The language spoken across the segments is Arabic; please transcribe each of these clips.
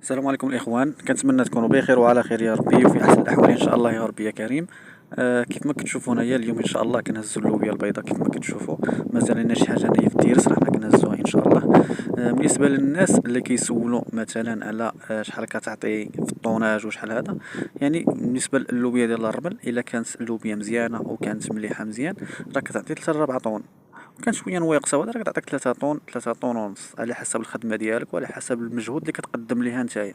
السلام عليكم الاخوان، كنتمنى تكونوا بخير وعلى خير يا ربي وفي احسن الاحوال ان شاء الله يا ربي يا كريم. كيف ما كتشوفوا هنايا اليوم ان شاء الله كنهزوا اللوبيا البيضاء كيف ما كتشوفوا. مازال لنا شي حاجه هنايا في الديرس راحنا كنهزوها ان شاء الله. بالنسبه للناس اللي كيسولوا مثلا على شحال كتعطي في الطوناج وشحال هذا، يعني بالنسبه للوبيا ديال الرمل الا كانت اللوبيا مزيانه وكانت مليحه مزيان راه كتعطي 3 4 طون. كان شويه نواقصه وهذا راه كتعطيك 3 طون 3 طون ونص على حسب الخدمه ديالك وعلى حسب المجهود اللي كتقدم ليها نتايا.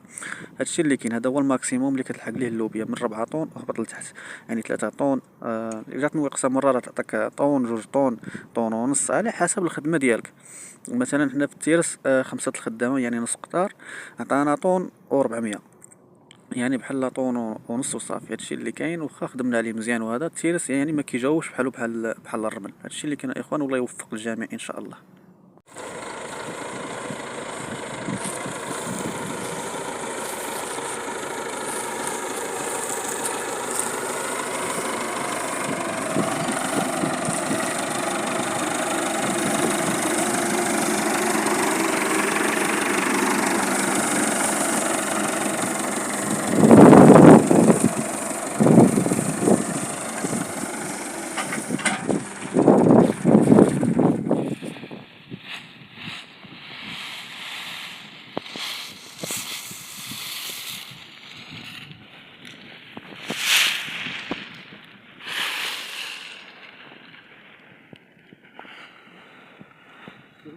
هادشي اللي كاين، هذا هو الماكسيموم اللي كتلحق ليه اللوبيا من 4 طون وهبط لتحت. يعني 3 طون الا جات نواقصه مره راه تعطيك طون 2 طون طون ونص على حسب الخدمه ديالك. مثلا حنا في التيرس 5 الخدامه يعني نص قطار عطانا طون و400، يعني بحال طون ونص وصافي. هادشي اللي كاين، واخا خدمنا عليه مزيان وهذا التيرس يعني ما كيجاوبش بحال الرمل. هادشي اللي كاين الاخوان، والله يوفق الجميع ان شاء الله.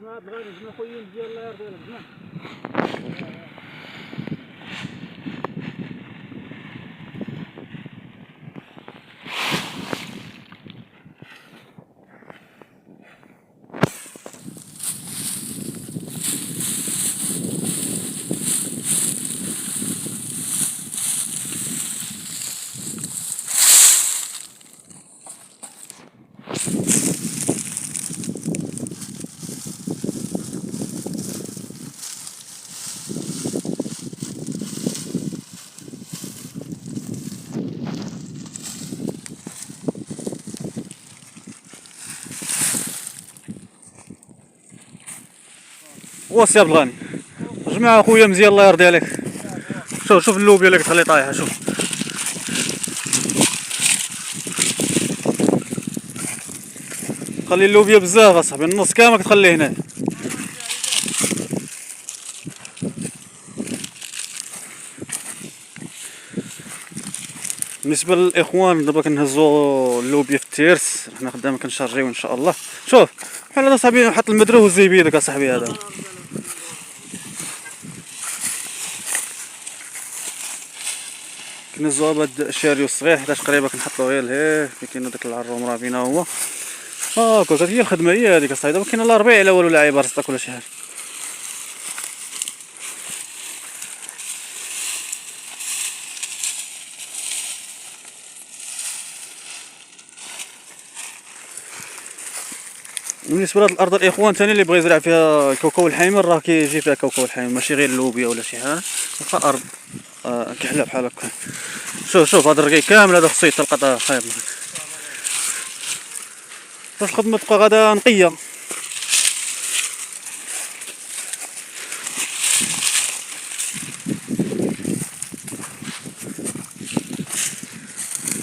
جماعة الغالي جماعة خويا ديال الله يرضي عليك جماعة. واصي يا بلغاني جماعة اخويا مزيان الله يرضي عليك. شوف اللوبيا اللي كتخلي طايحة. شوف خلي اللوبيا بزاف اصاحبي، النص كامل كتخليه هنا. بالنسبه للاخوان دابا كنهزو اللوبيا في التيرس، حنا خدامين كنشارجيو ان شاء الله. شوف بحال هذا صاحبي حط المدرو وزي بيدك اصاحبي. هذا كنهزوها بهاد الشاريو الصغير حيتاش قريبه كنحطو غير لهيه فين كاين داك العروم راه فينا هو هاكا. هي الخدمه هي هذيك اصاحبي. دابا كاين لا ربيع لا والو لا عيبه رزقك ولا شي حاجه. بالنسبه لهاد الارض الاخوان ثاني اللي بغى يزرع فيها كوكو الحامر راه كيجي فيها كوكو الحامر، ماشي غير اللوبيا ولا شي حاجه. واخا ارض كحله بحال هكا. شوف هاد الرقيق كامل هذا خصو يتلقط خايب. باش الخدمه تبقى غادا نقيه.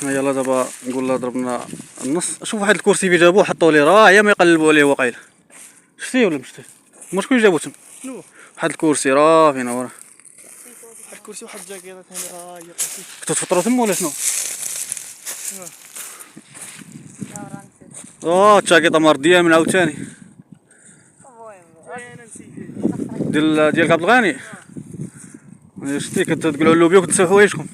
يلا دابا نقول له ضربنا النص. شوف واحد الكرسي فين جابوه حطوا ليه راه يا ما يقلبوا عليه واقيلا. شفتيه ولا مشفتيه؟ هما شكون اللي جابو تما؟ واحد الكرسي راه فين هو راه. واحد الكرسي وواحد الجاكيطه ثاني راه هي قصيت. كنتو تفطروا تما ولا شنو؟ الجاكيطه مرديه من عاوتاني ديال عبد الغني. شتي كتقولوا اللوبيا وكتنساو حوايجكم.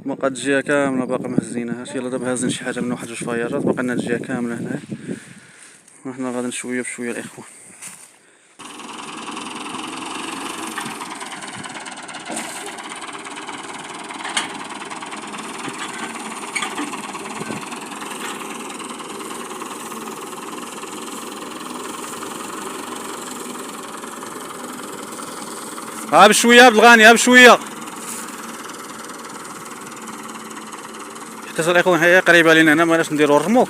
باقا الجهه كامله باقا ما هزيناهاش. يلا دابا هازين شي حاجه من واحد جوج فايرات، باقا لنا الجهه كامله هنا. وحنا غادي شويه بشويه الاخوان. ها بشويه عبد الغني، ها بشويه حتى الاخوان. هي قريبه لينا هنا، مابغيناش نديرو الرموك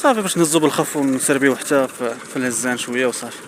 صافي باش نهزو بالخف ونسربيو حتى في الهزان شويه وصافي.